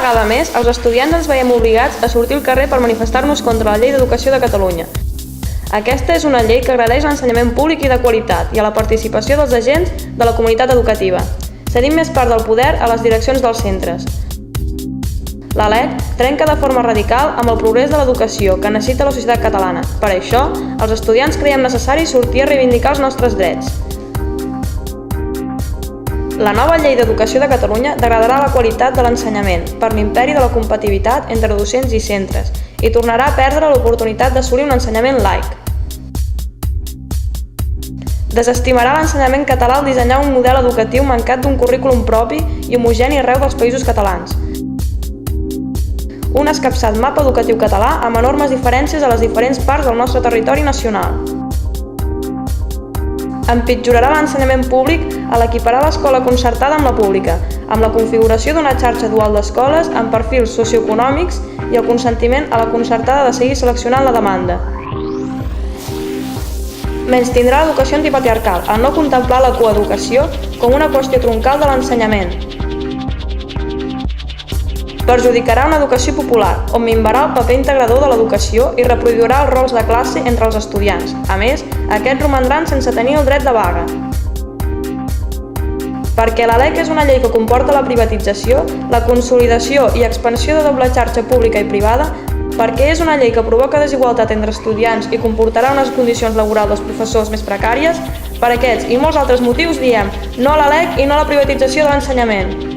vegada més, els estudiants ens veiem obligats a sortir al carrer per manifestar-nos contra la Llei d'Educació de Catalunya. Aquesta és una llei que agredeix l'ensenyament públic i de qualitat i a la participació dels agents de la comunitat educativa, cedint més part del poder a les direccions dels centres. La LEC trenca de forma radical amb el progrés de l'educació que necessita la societat catalana. Per això, els estudiants creiem necessari sortir a reivindicar els nostres drets. La nova Llei d'Educació de Catalunya degradarà la qualitat de l'ensenyament per l'imperi de la competitivitat entre docents i centres i tornarà a perdre l'oportunitat d'assolir un ensenyament laic. Desestimarà l'ensenyament català al dissenyar un model educatiu mancat d'un currículum propi i homogeni arreu dels països catalans. Un escapçat mapa educatiu català amb enormes diferències a les diferents parts del nostre territori nacional. Empitjorarà l'ensenyament públic a l'equiparar l'escola concertada amb la pública, amb la configuració d'una xarxa dual d'escoles amb perfils socioeconòmics i el consentiment a la concertada de seguir seleccionant la demanda. Menystindrà l'educació antipatriarcal al no contemplar la coeducació com una qüestió troncal de l'ensenyament. Perjudicarà una educació popular, on minvarà el paper integrador de l'educació i reproduirà els rols de classe entre els estudiants. A més, aquests romandran sense tenir el dret de vaga. Perquè la LEC és una llei que comporta la privatització, la consolidació i expansió de doble xarxa pública i privada, perquè és una llei que provoca desigualtat entre estudiants i comportarà unes condicions laborals dels professors més precàries, per aquests i molts altres motius diem no a la LEC i no a la privatització de l'ensenyament.